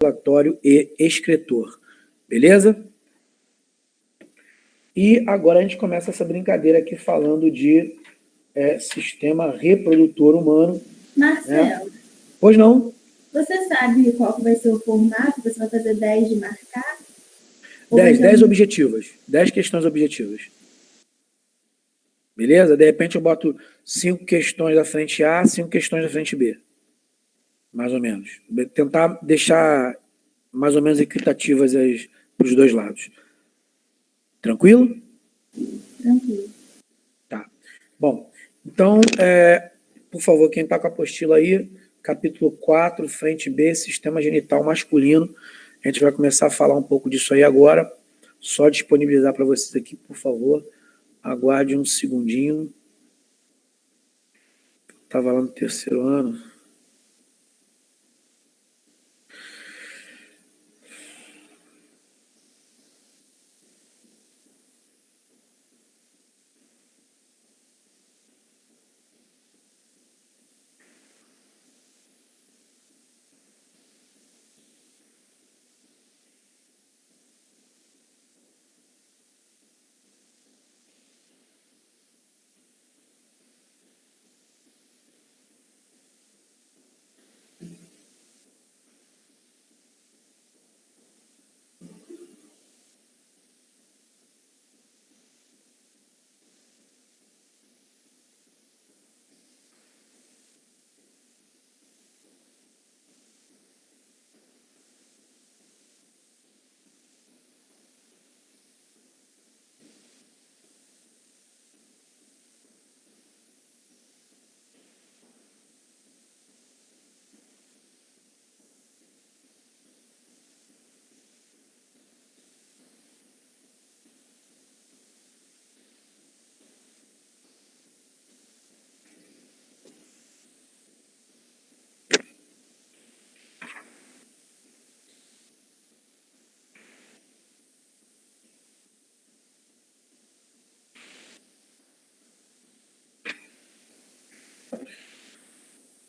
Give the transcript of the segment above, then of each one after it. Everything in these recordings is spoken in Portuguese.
ejaculatório e excretor. Beleza? E agora a gente começa essa brincadeira aqui falando de sistema reprodutor humano. Marcelo, né? Pois não? Você sabe qual que vai ser o formato? Você vai fazer 10 de marcar? 10 objetivos. 10 questões objetivas. Beleza? De repente eu boto 5 questões da frente A, 5 questões da frente B. Mais ou menos. Tentar deixar mais ou menos equitativas para os dois lados. Tranquilo? Tranquilo. Tá. Bom, então, por favor, quem está com a apostila aí, capítulo 4, frente B, sistema genital masculino. A gente vai começar a falar um pouco disso aí agora. Só disponibilizar para vocês aqui, por favor. Aguarde um segundinho. Estava lá no terceiro ano.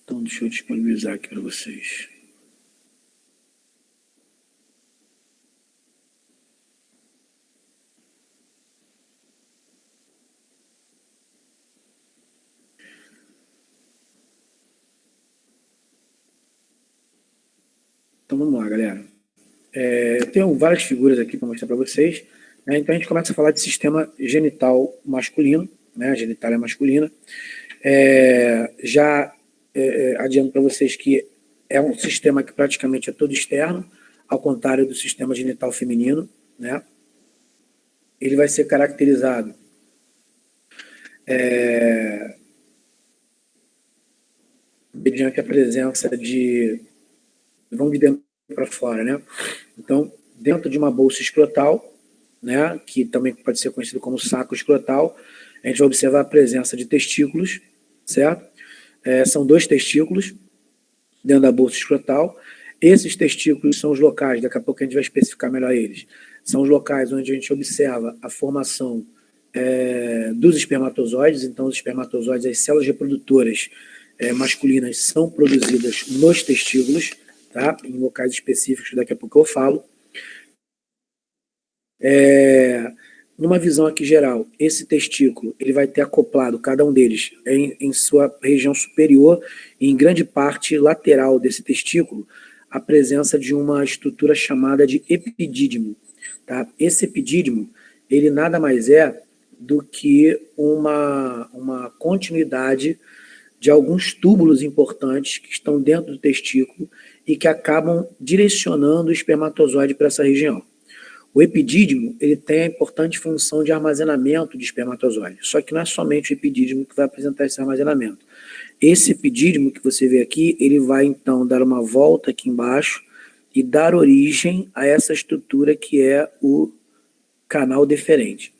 Então, deixa eu disponibilizar aqui para vocês. Então, vamos lá, galera. Eu tenho várias figuras aqui para mostrar para vocês. Né? Então, a gente começa a falar de sistema genital masculino, né? A genitália masculina. Adianto para vocês que é um sistema que praticamente é todo externo, ao contrário do sistema genital feminino, né? Ele vai ser caracterizado mediante a presença vamos de dentro para fora, né? Então, dentro de uma bolsa escrotal, né, que também pode ser conhecido como saco escrotal, a gente vai observar a presença de testículos, certo? São 2 testículos dentro da bolsa escrotal. Esses testículos são os locais, daqui a pouco a gente vai especificar melhor eles, são os locais onde a gente observa a formação dos espermatozoides. Então, os espermatozoides, as células reprodutoras masculinas são produzidas nos testículos, tá? Em locais específicos, daqui a pouco eu falo. Numa visão aqui geral, esse testículo ele vai ter acoplado, cada um deles, em sua região superior e em grande parte lateral desse testículo, a presença de uma estrutura chamada de epidídimo. Tá? Esse epidídimo, ele nada mais é do que uma continuidade de alguns túbulos importantes que estão dentro do testículo e que acabam direcionando o espermatozoide para essa região. O epidídimo ele tem a importante função de armazenamento de espermatozoide, só que não é somente o epidídimo que vai apresentar esse armazenamento. Esse epidídimo que você vê aqui, ele vai então dar uma volta aqui embaixo e dar origem a essa estrutura que é o canal deferente.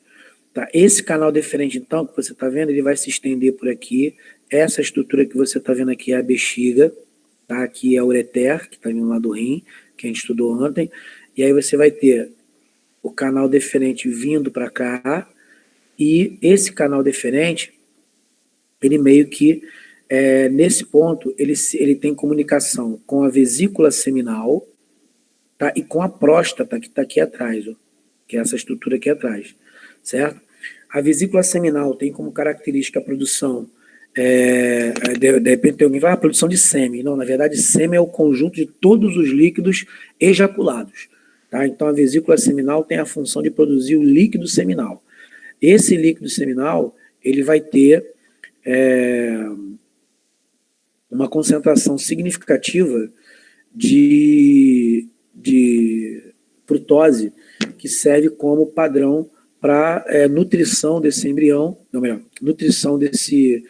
Tá? Esse canal deferente, então, que você está vendo, ele vai se estender por aqui. Essa estrutura que você está vendo aqui é a bexiga, tá? Aqui é o ureter, que está vindo lá do rim, que a gente estudou ontem. E aí você vai ter o canal deferente vindo para cá, e esse canal deferente, ele meio que, nesse ponto, ele tem comunicação com a vesícula seminal, tá? E com a próstata, que está aqui atrás, ó, que é essa estrutura aqui atrás, certo? A vesícula seminal tem como característica a produção, de repente alguém vai, a produção de sêmen. Não, na verdade, sêmen é o conjunto de todos os líquidos ejaculados, tá? Então, a vesícula seminal tem a função de produzir o líquido seminal. Esse líquido seminal, ele vai ter uma concentração significativa de frutose, que serve como padrão para nutrição desse embrião, não, melhor, nutrição desse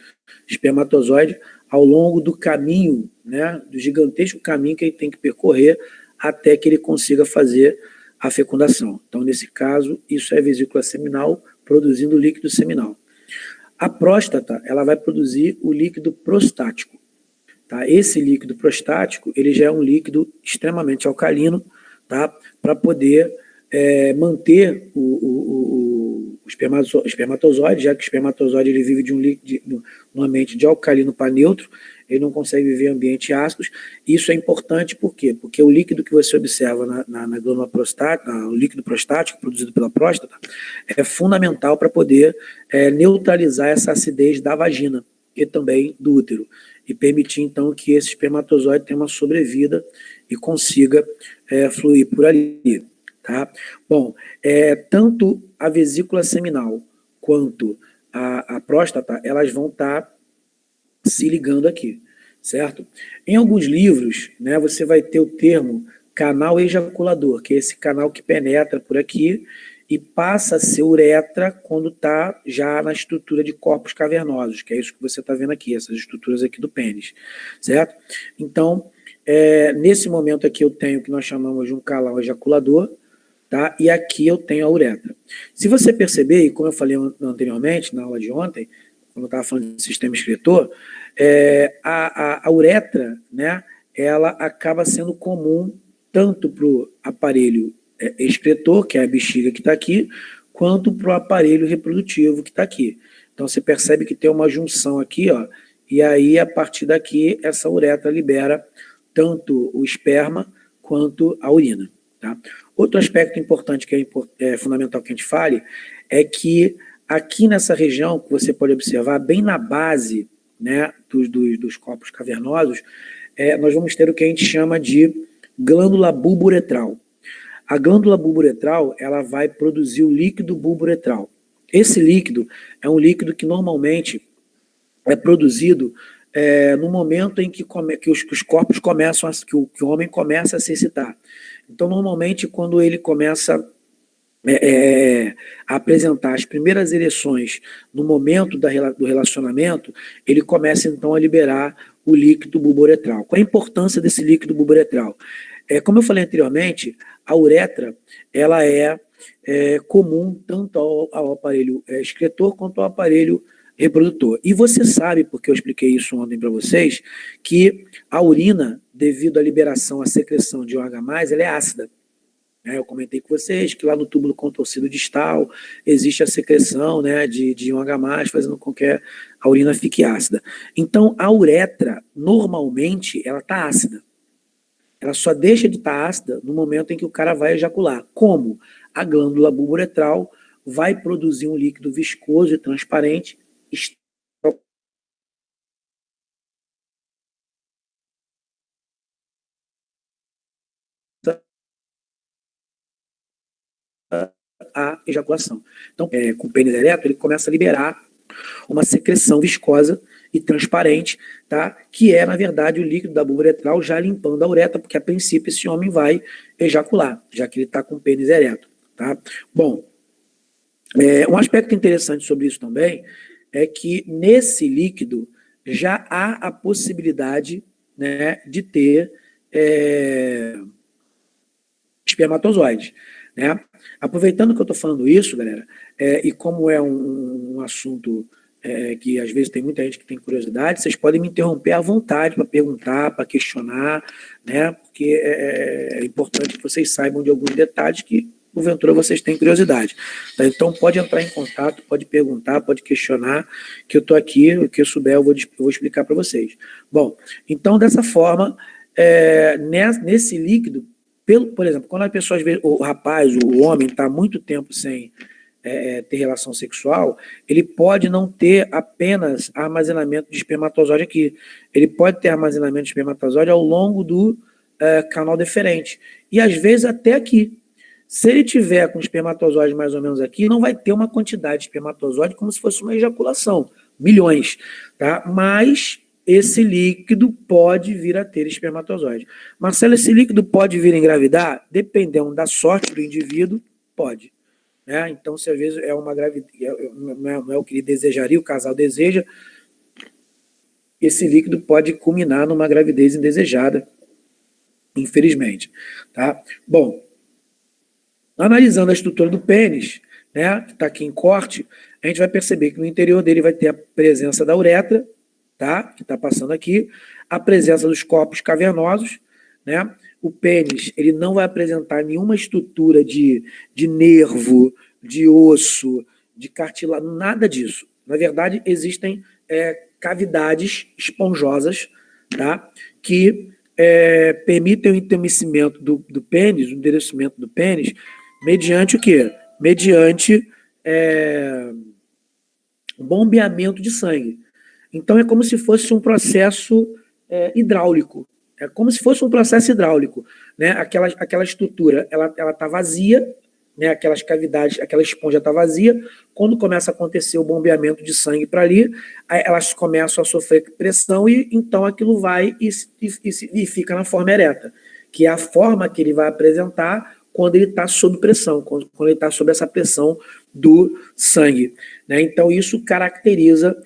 espermatozoide ao longo do caminho, né, do gigantesco caminho que ele tem que percorrer até que ele consiga fazer a fecundação. Então, nesse caso, isso é a vesícula seminal produzindo líquido seminal. A próstata, ela vai produzir o líquido prostático. Tá? Esse líquido prostático, ele já é um líquido extremamente alcalino, tá? Para poder manter o espermatozoide, já que o espermatozoide ele vive num ambiente de alcalino para neutro, ele não consegue viver em ambientes ácidos. Isso é importante por quê? Porque o líquido que você observa na glândula prostática, o líquido prostático produzido pela próstata, é fundamental para poder neutralizar essa acidez da vagina e também do útero, e permitir, então, que esse espermatozoide tenha uma sobrevida e consiga fluir por ali. Tá? Bom, tanto a vesícula seminal quanto a próstata, elas vão estar se ligando aqui, certo? Em alguns livros, né, você vai ter o termo canal ejaculador, que é esse canal que penetra por aqui e passa a ser uretra quando está já na estrutura de corpos cavernosos, que é isso que você está vendo aqui, essas estruturas aqui do pênis, certo? Então, nesse momento aqui eu tenho o que nós chamamos de um canal ejaculador, tá? E aqui eu tenho a uretra. Se você perceber, e como eu falei anteriormente, na aula de ontem, quando eu estava falando de sistema excretor, a uretra, né, ela acaba sendo comum tanto para o aparelho excretor, que é a bexiga que está aqui, quanto para o aparelho reprodutivo que está aqui. Então você percebe que tem uma junção aqui, ó, e aí a partir daqui essa uretra libera tanto o esperma quanto a urina. Tá? Outro aspecto importante que é fundamental que a gente fale é que aqui nessa região, que você pode observar, bem na base, né, dos corpos cavernosos, nós vamos ter o que a gente chama de glândula bulboretral. A glândula bulboretral, ela vai produzir o líquido bulboretral. Esse líquido é um líquido que normalmente é produzido no momento em que os corpos começam, que o homem começa a se excitar. Então, normalmente, quando ele começa a apresentar as primeiras ereções no momento do relacionamento, ele começa, então, a liberar o líquido bulboretral. Qual a importância desse líquido bulboretral? Como eu falei anteriormente, a uretra ela é comum tanto ao aparelho excretor quanto ao aparelho reprodutor. E você sabe, porque eu expliquei isso ontem para vocês, que a urina, devido à liberação, à secreção de OH+, ela é ácida. Eu comentei com vocês que lá no túbulo contorcido distal existe a secreção, né, de OH+, fazendo com que a urina fique ácida. Então, a uretra, normalmente, ela está ácida. Ela só deixa de estar ácida no momento em que o cara vai ejacular. Como? A glândula bulboretral vai produzir um líquido viscoso e transparente, a ejaculação. Então, com o pênis ereto, ele começa a liberar uma secreção viscosa e transparente, tá? Que é, na verdade, o líquido da bulboretral já limpando a uretra, porque, a princípio, esse homem vai ejacular, já que ele está com o pênis ereto, tá? Bom, um aspecto interessante sobre isso também é que, nesse líquido, já há a possibilidade, né, de ter espermatozoides. Né? Aproveitando que eu estou falando isso, galera, e como é um assunto que às vezes tem muita gente que tem curiosidade, vocês podem me interromper à vontade para perguntar, para questionar, né? Porque é importante que vocês saibam de alguns detalhes que, porventura, vocês têm curiosidade. Tá? Então, pode entrar em contato, pode perguntar, pode questionar, que eu estou aqui, o que eu souber eu vou explicar para vocês. Bom, então, dessa forma, nesse líquido, Por exemplo, quando as pessoas veem, o rapaz, o homem está muito tempo sem ter relação sexual, ele pode não ter apenas armazenamento de espermatozoide aqui. Ele pode ter armazenamento de espermatozoide ao longo do canal deferente. E às vezes até aqui. Se ele tiver com espermatozoide mais ou menos aqui, não vai ter uma quantidade de espermatozoide como se fosse uma ejaculação, milhões, tá? Mas esse líquido pode vir a ter espermatozoide. Marcelo, esse líquido pode vir a engravidar? Dependendo da sorte do indivíduo, pode. Né? Então, se às vezes é uma gravidez, não é o que ele desejaria, o casal deseja, esse líquido pode culminar numa gravidez indesejada, infelizmente. Tá? Bom, analisando a estrutura do pênis, né, que está aqui em corte, a gente vai perceber que no interior dele vai ter a presença da uretra, tá, que está passando aqui, a presença dos corpos cavernosos, né, o pênis ele não vai apresentar nenhuma estrutura de nervo, de osso, de cartilagem, nada disso. Na verdade, existem cavidades esponjosas, tá, que permitem o entumecimento do pênis, o endurecimento do pênis, mediante o quê? Mediante bombeamento de sangue. Então é como se fosse um processo hidráulico. É como se fosse um processo hidráulico. Né? Aquela estrutura ela está vazia, né? Aquelas cavidades, aquela esponja está vazia. Quando começa a acontecer o bombeamento de sangue para ali, elas começam a sofrer pressão e então aquilo vai e fica na forma ereta, que é a forma que ele vai apresentar quando ele está sob pressão, quando ele está sob essa pressão do sangue. Né? Então, isso caracteriza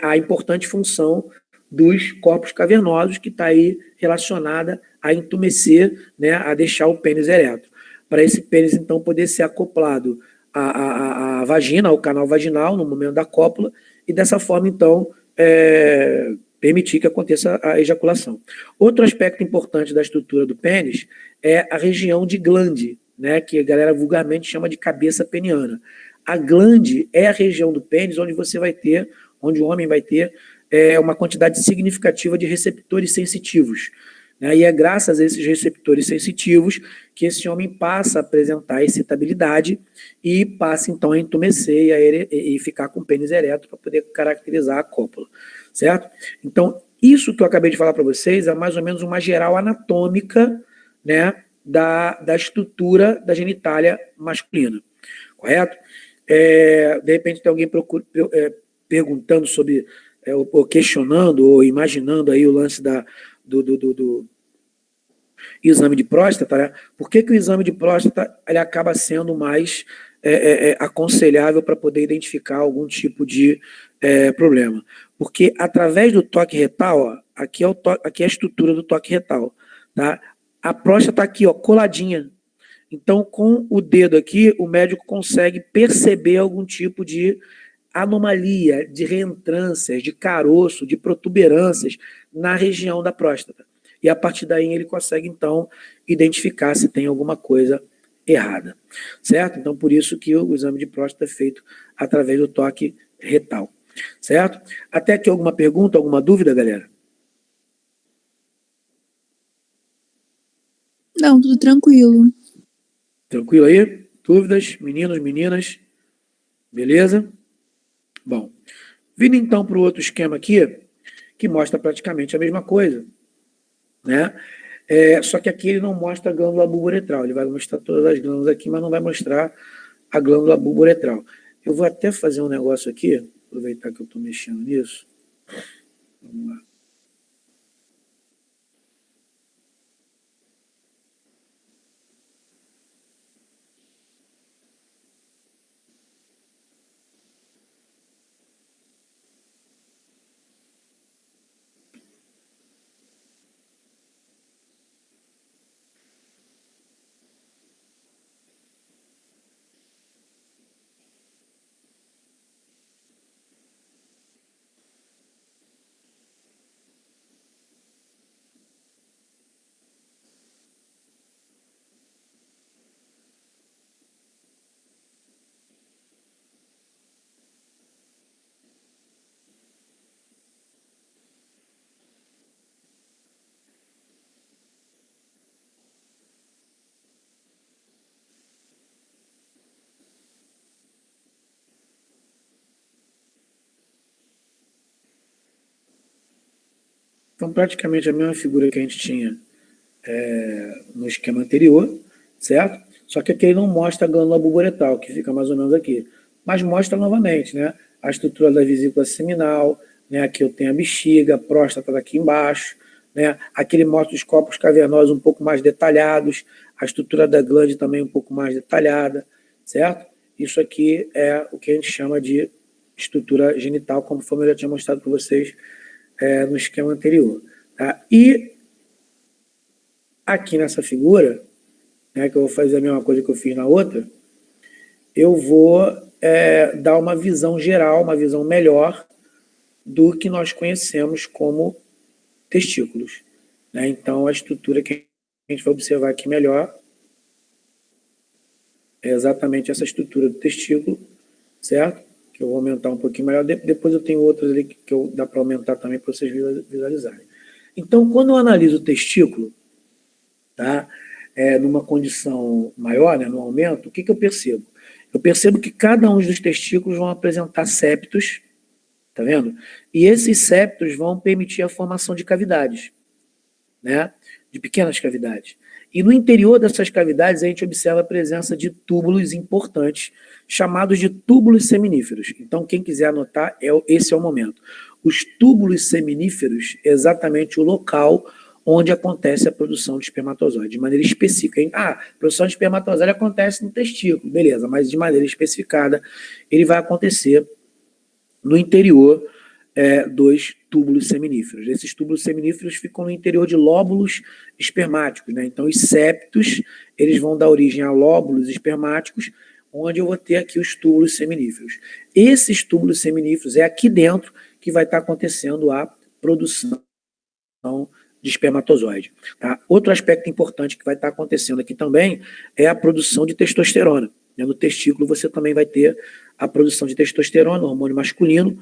a importante função dos corpos cavernosos, que está aí relacionada a entumecer, né, a deixar o pênis ereto. Para esse pênis, então, poder ser acoplado à vagina, ao canal vaginal, no momento da cópula, e dessa forma, então, permitir que aconteça a ejaculação. Outro aspecto importante da estrutura do pênis é a região de glande, né, que a galera vulgarmente chama de cabeça peniana. A glande é a região do pênis onde o homem vai ter uma quantidade significativa de receptores sensitivos. Né, e é graças a esses receptores sensitivos que esse homem passa a apresentar excitabilidade e passa então a entumecer e ficar com o pênis ereto para poder caracterizar a cópula. Certo? Então, isso que eu acabei de falar para vocês é mais ou menos uma geral anatômica, né, da estrutura da genitália masculina. Correto? De repente tem alguém perguntando sobre, ou questionando, ou imaginando aí o lance do exame de próstata, né? Por que o exame de próstata ele acaba sendo mais aconselhável para poder identificar algum tipo de problema? Porque através do toque retal, ó, aqui é a estrutura do toque retal, tá? A próstata está aqui, ó, coladinha. Então, com o dedo aqui, o médico consegue perceber algum tipo de anomalia, de reentrâncias, de caroço, de protuberâncias na região da próstata. E a partir daí ele consegue, então, identificar se tem alguma coisa errada. Certo? Então, por isso que o exame de próstata é feito através do toque retal. Certo? Até aqui alguma pergunta, alguma dúvida, galera? Não, tudo tranquilo. Tranquilo aí? Dúvidas? Meninos, meninas? Beleza? Bom, vindo então para o outro esquema aqui, que mostra praticamente a mesma coisa, né? Só que aqui ele não mostra a glândula bulboretral, ele vai mostrar todas as glândulas aqui, mas não vai mostrar a glândula bulboretral. Eu vou até fazer um negócio aqui, aproveitar que eu estou mexendo nisso. Vamos lá. Então, praticamente a mesma figura que a gente tinha no esquema anterior, certo? Só que aqui ele não mostra a glândula bulboretal, que fica mais ou menos aqui. Mas mostra novamente, né? A estrutura da vesícula seminal, né? Aqui eu tenho a bexiga, a próstata daqui embaixo, né? Aqui ele mostra os corpos cavernosos um pouco mais detalhados, a estrutura da glande também um pouco mais detalhada, certo? Isso aqui é o que a gente chama de estrutura genital, conforme eu já tinha mostrado para vocês no esquema anterior. Tá? E aqui nessa figura, né, que eu vou fazer a mesma coisa que eu fiz na outra, eu vou dar uma visão geral, uma visão melhor do que nós conhecemos como testículos. Né? Então, a estrutura que a gente vai observar aqui melhor é exatamente essa estrutura do testículo, certo? Que eu vou aumentar um pouquinho melhor. Depois eu tenho outras ali que dá para aumentar também para vocês visualizarem. Então, quando eu analiso o testículo, tá? Numa condição maior, né, no aumento, o que eu percebo? Eu percebo que cada um dos testículos vão apresentar septos, tá vendo? E esses septos vão permitir a formação de cavidades, né? De pequenas cavidades. E no interior dessas cavidades a gente observa a presença de túbulos importantes, chamados de túbulos seminíferos. Então, quem quiser anotar, esse é o momento. Os túbulos seminíferos é exatamente o local onde acontece a produção de espermatozoide, de maneira específica. A produção de espermatozoide acontece no testículo, beleza, mas de maneira especificada, ele vai acontecer no interior dos túbulos seminíferos. Esses túbulos seminíferos ficam no interior de lóbulos espermáticos, né? Então, os septos, eles vão dar origem a lóbulos espermáticos, onde eu vou ter aqui os túbulos seminíferos. Esses túbulos seminíferos é aqui dentro que vai estar acontecendo a produção de espermatozoide. Tá? Outro aspecto importante que vai estar acontecendo aqui também é a produção de testosterona. No testículo você também vai ter a produção de testosterona, hormônio masculino,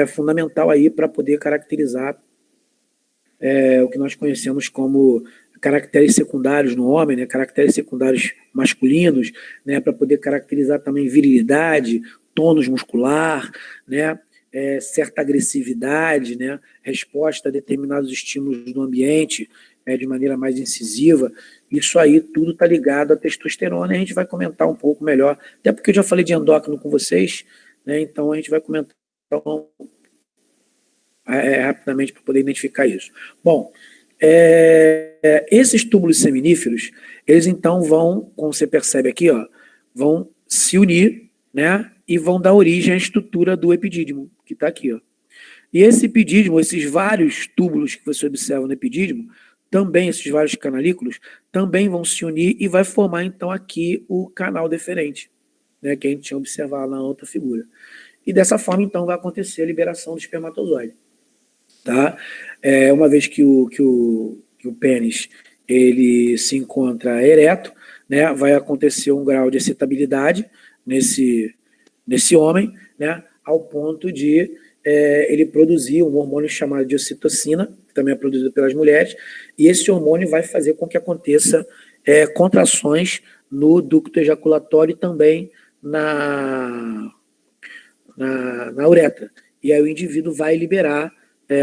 fundamental aí para poder caracterizar o que nós conhecemos como caracteres secundários no homem, né, caracteres secundários masculinos, né, para poder caracterizar também virilidade, tônus muscular, né, certa agressividade, né, resposta a determinados estímulos do ambiente de maneira mais incisiva. Isso aí tudo está ligado à testosterona e a gente vai comentar um pouco melhor, até porque eu já falei de endócrino com vocês, né, então a gente vai comentar rapidamente para poder identificar isso. Bom, esses túbulos seminíferos, eles então vão, como você percebe aqui, ó, vão se unir, né, e vão dar origem à estrutura do epidídimo, que está aqui, ó. E esse epidídimo, esses vários túbulos que você observa no epidídimo, também, esses vários canalículos, também vão se unir e vai formar, então, aqui o canal deferente, né, que a gente tinha observado na outra figura. E dessa forma, então, vai acontecer a liberação do espermatozoide. Tá? Uma vez que o pênis ele se encontra ereto, né, vai acontecer um grau de excitabilidade nesse homem, né, ao ponto de ele produzir um hormônio chamado de ocitocina, que também é produzido pelas mulheres, e esse hormônio vai fazer com que aconteça contrações no ducto ejaculatório e também na uretra. E aí o indivíduo vai liberar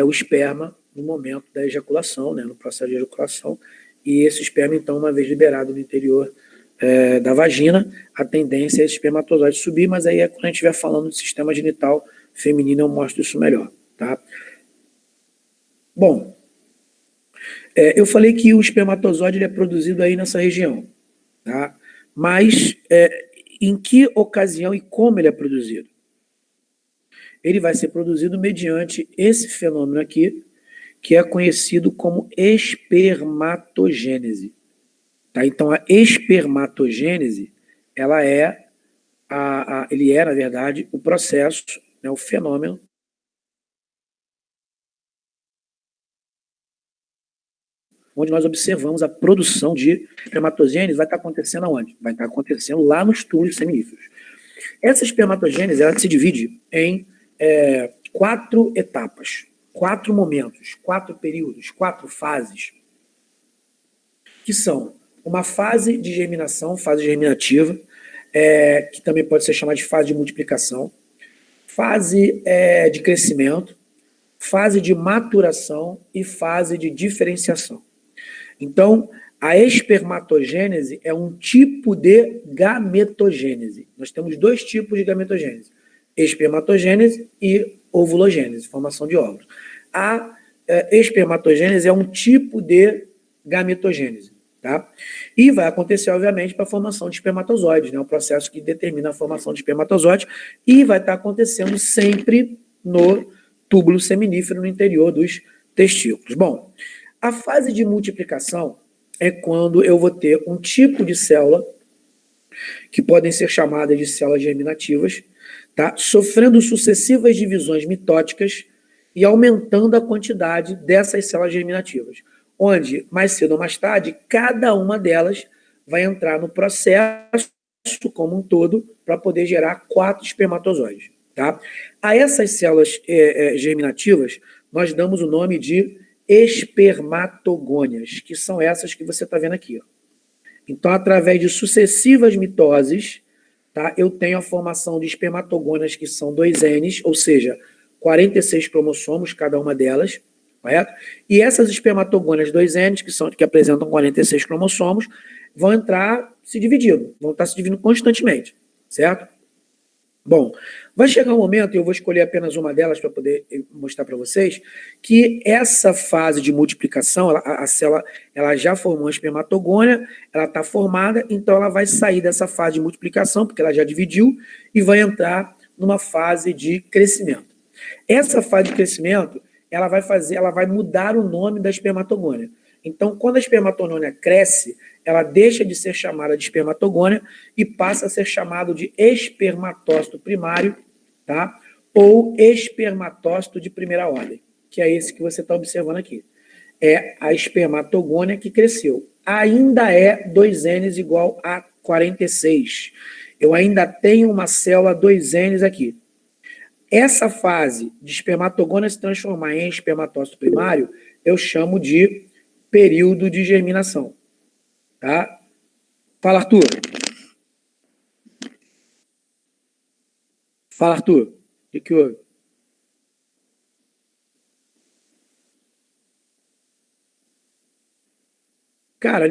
o esperma no momento da ejaculação, né, no processo de ejaculação, e esse esperma, então, uma vez liberado no interior da vagina, a tendência é esse espermatozoide subir, mas aí quando a gente estiver falando do sistema genital feminino, eu mostro isso melhor. Tá? Bom, eu falei que o espermatozoide ele é produzido aí nessa região, tá? Mas em que ocasião e como ele é produzido? Ele vai ser produzido mediante esse fenômeno aqui, que é conhecido como espermatogênese. Tá? Então, a espermatogênese, ele é, na verdade, o processo, né, o fenômeno onde nós observamos a produção de espermatogênese. Vai estar acontecendo aonde? Vai estar acontecendo lá nos túbulos seminíferos. Essa espermatogênese ela se divide em 4 etapas, 4 momentos, 4 períodos, 4 fases, que são uma fase de germinação, fase germinativa, que também pode ser chamada de fase de multiplicação, fase de crescimento, fase de maturação e fase de diferenciação. Então, a espermatogênese é um tipo de gametogênese. Nós temos dois tipos de gametogênese: espermatogênese e ovulogênese, formação de óvulos. A espermatogênese é um tipo de gametogênese, tá? E vai acontecer, obviamente, para a formação de espermatozoides, né? O processo que determina a formação de espermatozoides, e vai estar acontecendo sempre no túbulo seminífero, no interior dos testículos. Bom, a fase de multiplicação é quando eu vou ter um tipo de célula, que podem ser chamadas de células germinativas, tá? Sofrendo sucessivas divisões mitóticas e aumentando a quantidade dessas células germinativas, onde, mais cedo ou mais tarde, cada uma delas vai entrar no processo como um todo para poder gerar 4 espermatozoides. Tá? A essas células germinativas, nós damos o nome de espermatogônias, que são essas que você está vendo aqui. Ó. Então, através de sucessivas mitoses, tá, eu tenho a formação de espermatogônias, que são 2 Ns, ou seja, 46 cromossomos, cada uma delas, correto? E essas espermatogônias 2 Ns, que apresentam 46 cromossomos, vão entrar se dividindo, vão estar se dividindo constantemente, certo? Bom, vai chegar um momento, e eu vou escolher apenas uma delas para poder mostrar para vocês, que essa fase de multiplicação, a célula ela já formou a espermatogônia, ela está formada, então ela vai sair dessa fase de multiplicação, porque ela já dividiu, e vai entrar numa fase de crescimento. Essa fase de crescimento, ela vai mudar o nome da espermatogônia. Então, quando a espermatogônia cresce, ela deixa de ser chamada de espermatogônia e passa a ser chamado de espermatócito primário, tá? Ou espermatócito de primeira ordem, que é esse que você está observando aqui. É a espermatogônia que cresceu. Ainda é 2Ns igual a 46. Eu ainda tenho uma célula 2Ns aqui. Essa fase de espermatogônia se transformar em espermatócito primário, eu chamo de período de germinação. Tá? Fala, Arthur. Fala, Arthur. O que houve? Cara,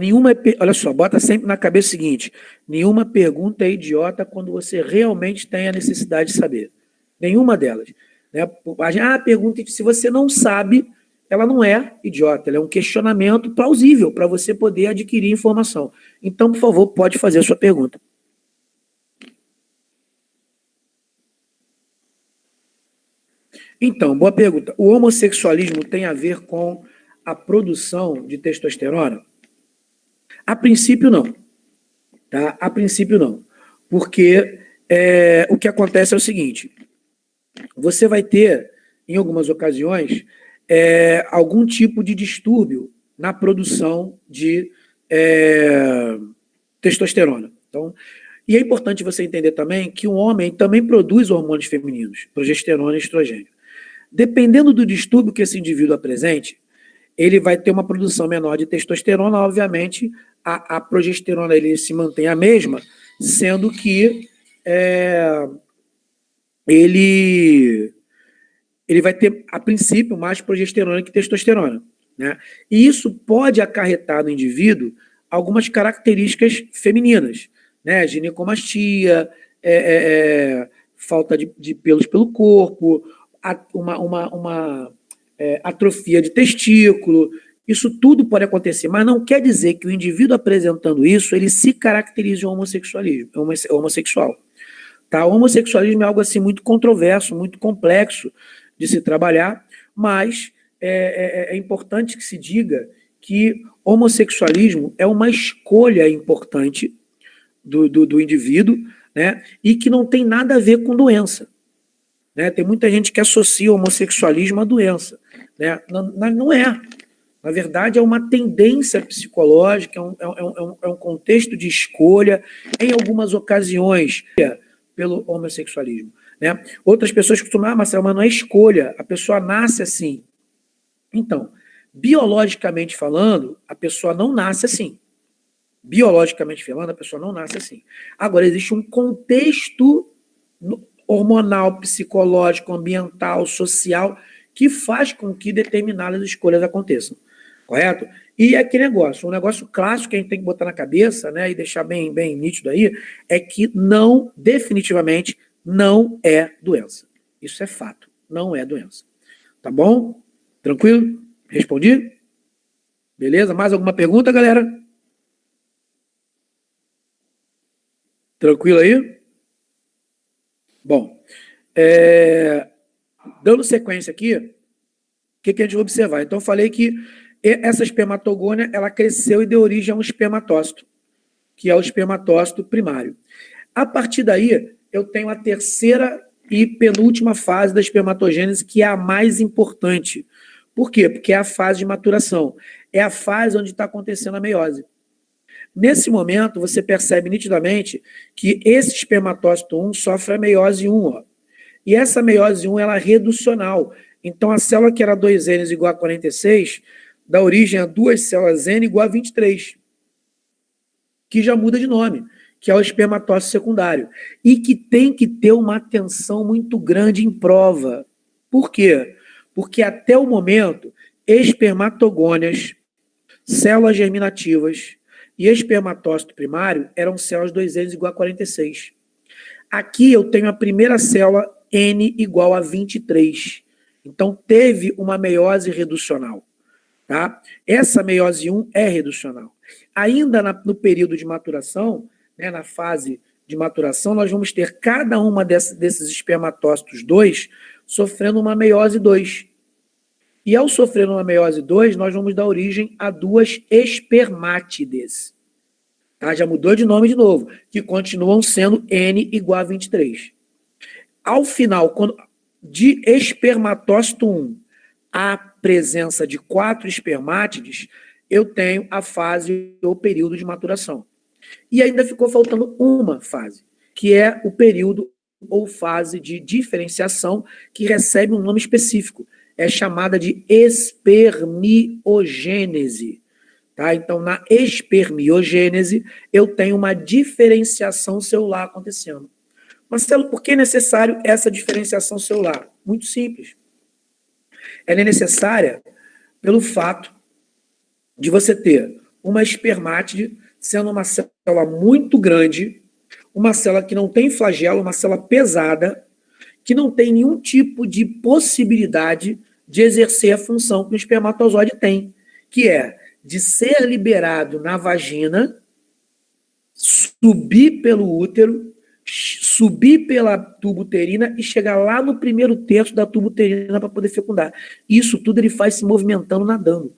olha só, bota sempre na cabeça o seguinte: nenhuma pergunta é idiota quando você realmente tem a necessidade de saber. Nenhuma delas. Né? Pergunta, se você não sabe, ela não é idiota, ela é um questionamento plausível para você poder adquirir informação. Então, por favor, pode fazer a sua pergunta. Então, boa pergunta. O homossexualismo tem a ver com a produção de testosterona? A princípio, não. Tá? A princípio, não. Porque o que acontece é o seguinte: você vai ter, em algumas ocasiões, algum tipo de distúrbio na produção de testosterona. Então, e é importante você entender também que o homem também produz hormônios femininos, progesterona e estrogênio. Dependendo do distúrbio que esse indivíduo apresente, ele vai ter uma produção menor de testosterona, obviamente, a progesterona ele se mantém a mesma, sendo que ele vai ter, a princípio, mais progesterona que testosterona. Né? E isso pode acarretar no indivíduo algumas características femininas, né? Ginecomastia, falta de pelos pelo corpo, uma atrofia de testículo. Isso tudo pode acontecer, mas não quer dizer que o indivíduo apresentando isso, ele se caracterize homossexual. Tá? O homossexualismo é algo assim muito controverso, muito complexo de se trabalhar, mas é importante que se diga que homossexualismo é uma escolha importante do indivíduo, né? E que não tem nada a ver com doença. Né? Tem muita gente que associa o homossexualismo à doença. Né? Não é. Na verdade, é uma tendência psicológica, é um contexto de escolha, em algumas ocasiões, pelo homossexualismo. Né? Outras pessoas costumam, Marcelo, mas não é escolha, a pessoa nasce assim. Então, biologicamente falando, a pessoa não nasce assim. Biologicamente falando, a pessoa não nasce assim. Agora, existe um contexto hormonal, psicológico, ambiental, social, que faz com que determinadas escolhas aconteçam, correto? E aquele negócio, um negócio clássico que a gente tem que botar na cabeça, né, e deixar bem, bem nítido aí, é que não, definitivamente, não é doença. Isso é fato, não é doença. Tá bom? Tranquilo? Respondi? Beleza? Mais alguma pergunta, galera? Tranquilo aí? Bom, dando sequência aqui, o que a gente vai observar? Então, eu falei que essa espermatogônia, ela cresceu e deu origem a um espermatócito, que é o espermatócito primário. A partir daí, eu tenho a terceira e penúltima fase da espermatogênese, que é a mais importante. Por quê? Porque é a fase de maturação. É a fase onde está acontecendo a meiose. Nesse momento, você percebe nitidamente que esse espermatócito 1 sofre a meiose 1. Ó. E essa meiose 1 ela é reducional. Então, a célula que era 2N igual a 46 dá origem a duas células N igual a 23, que já muda de nome, que é o espermatócito secundário. E que tem que ter uma atenção muito grande em prova. Por quê? Porque até o momento, espermatogônias, células germinativas e espermatócito primário eram células 2N igual a 46. Aqui eu tenho a primeira célula N igual a 23. Então, teve uma meiose reducional. Tá? Essa meiose 1 é reducional. Ainda no período de maturação, né, na fase de maturação, nós vamos ter cada uma desses espermatócitos 2 sofrendo uma meiose 2. E ao sofrer uma meiose 2, nós vamos dar origem a duas espermátides. Tá? Já mudou de nome de novo, que continuam sendo N igual a 23. Ao final, de espermatócito 1, a presença de 4 espermátides, eu tenho a fase ou período de maturação. E ainda ficou faltando uma fase, que é o período ou fase de diferenciação, que recebe um nome específico. É chamada de espermiogênese. Tá? Então, na espermiogênese, eu tenho uma diferenciação celular acontecendo. Marcelo, por que é necessário essa diferenciação celular? Muito simples. Ela é necessária pelo fato de você ter uma espermátide sendo uma célula muito grande, uma célula que não tem flagelo, uma célula pesada, que não tem nenhum tipo de possibilidade de exercer a função que o espermatozoide tem, que é de ser liberado na vagina, subir pelo útero, subir pela tuba uterina e chegar lá no primeiro terço da tuba uterina para poder fecundar. Isso tudo ele faz se movimentando, nadando.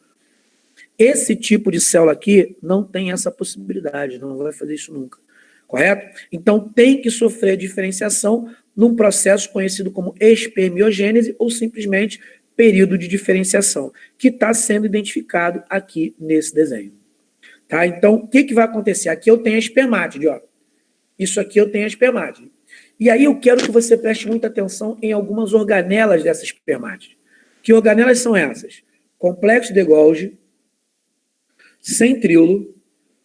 Esse tipo de célula aqui não tem essa possibilidade, não vai fazer isso nunca, correto? Então tem que sofrer diferenciação num processo conhecido como espermiogênese ou simplesmente período de diferenciação, que está sendo identificado aqui nesse desenho. Tá? Então, o que vai acontecer? Aqui eu tenho a espermátide, ó. Isso aqui eu tenho a espermátide. E aí eu quero que você preste muita atenção em algumas organelas dessa espermátide. Que organelas são essas? Complexo de Golgi, centríolo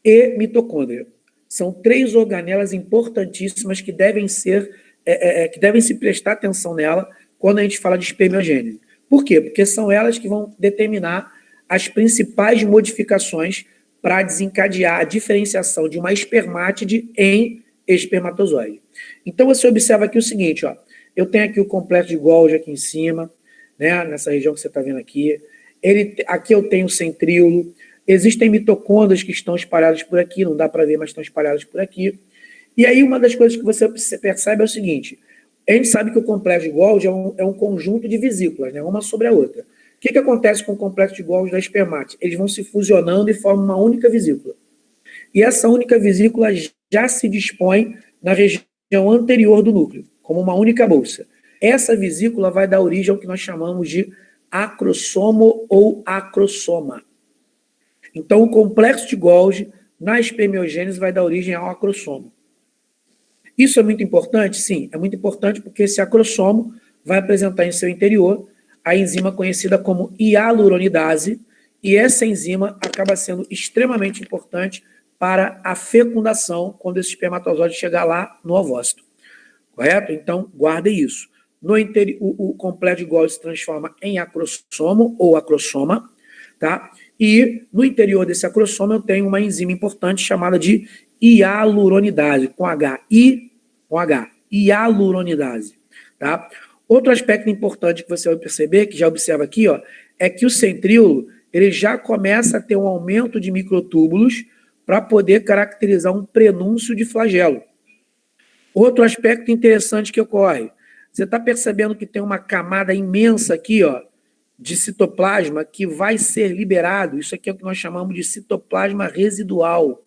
e mitocôndria. São 3 organelas importantíssimas que devem se prestar atenção nela quando a gente fala de espermiogênese. Por quê? Porque são elas que vão determinar as principais modificações para desencadear a diferenciação de uma espermátide em espermatozoide. Então, você observa aqui o seguinte, ó, eu tenho aqui o complexo de Golgi aqui em cima, né, nessa região que você está vendo aqui. Aqui eu tenho o centríolo. Existem mitocôndrias que estão espalhadas por aqui, não dá para ver, mas estão espalhadas por aqui. E aí, uma das coisas que você percebe é o seguinte, a gente sabe que o complexo de Golgi é um conjunto de vesículas, né, uma sobre a outra. O que acontece com o complexo de Golgi da espermátide? Eles vão se fusionando e formam uma única vesícula. E essa única vesícula já se dispõe na região anterior do núcleo, como uma única bolsa. Essa vesícula vai dar origem ao que nós chamamos de acrossomo ou acrossoma. Então, o complexo de Golgi, na espermiogênese, vai dar origem ao acrossomo. Isso é muito importante? Sim, é muito importante porque esse acrossomo vai apresentar em seu interior a enzima conhecida como hialuronidase, e essa enzima acaba sendo extremamente importante para a fecundação quando esse espermatozoide chegar lá no ovócito. Correto? Então, guardem isso. o complexo de Golgi se transforma em acrossomo ou acrossoma, tá? E no interior desse acrossoma eu tenho uma enzima importante chamada de hialuronidase, com H, hialuronidase, tá? Outro aspecto importante que você vai perceber, que já observa aqui, ó, é que o centríolo ele já começa a ter um aumento de microtúbulos para poder caracterizar um prenúncio de flagelo. Outro aspecto interessante que ocorre, você está percebendo que tem uma camada imensa aqui, ó, de citoplasma que vai ser liberado. Isso aqui é o que nós chamamos de citoplasma residual,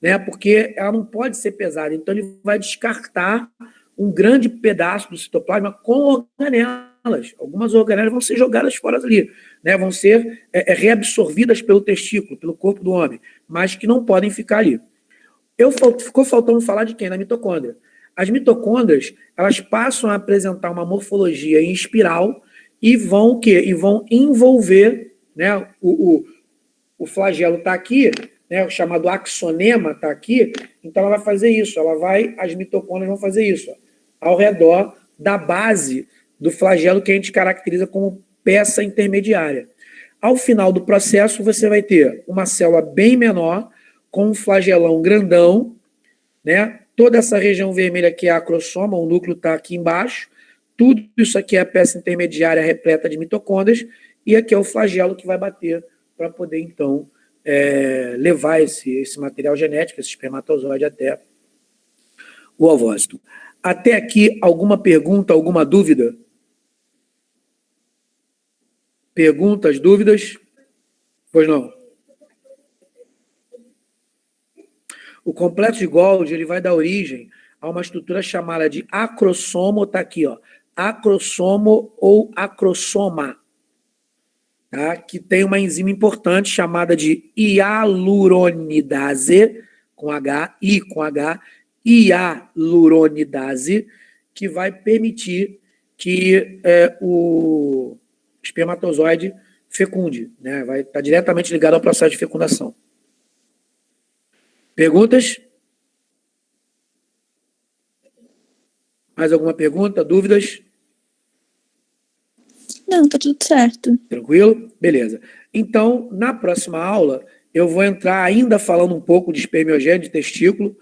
né? Porque ela não pode ser pesada, então ele vai descartar um grande pedaço do citoplasma com organelas. Algumas organelas vão ser jogadas fora ali, né? Vão ser reabsorvidas pelo testículo, pelo corpo do homem, mas que não podem ficar ali. Ficou faltando falar de quem? Da mitocôndria. As mitocôndrias, elas passam a apresentar uma morfologia em espiral e vão o quê? E vão envolver, né? O flagelo está aqui, né? O chamado axonema está aqui, então ela vai fazer isso, as mitocôndrias vão fazer isso, ó, ao redor da base do flagelo que a gente caracteriza como peça intermediária. Ao final do processo, você vai ter uma célula bem menor, com um flagelão grandão, né? Toda essa região vermelha aqui é a acrossoma, o núcleo está aqui embaixo, tudo isso aqui é a peça intermediária repleta de mitocôndrias, e aqui é o flagelo que vai bater para poder, então, levar esse material genético, esse espermatozoide, até o ovócito. Até aqui, alguma pergunta, alguma dúvida? Perguntas, dúvidas? Pois não. O complexo de Golgi ele vai dar origem a uma estrutura chamada de acrossomo, está aqui, ó, acrossomo ou acrossoma, tá? Que tem uma enzima importante chamada de hialuronidase, com H, hialuronidase, que vai permitir que o espermatozoide fecunde, né? Vai estar diretamente ligado ao processo de fecundação. Perguntas? Mais alguma pergunta? Dúvidas? Não, tá tudo certo. Tranquilo? Beleza. Então, na próxima aula, eu vou entrar ainda falando um pouco de espermiogênese de testículo,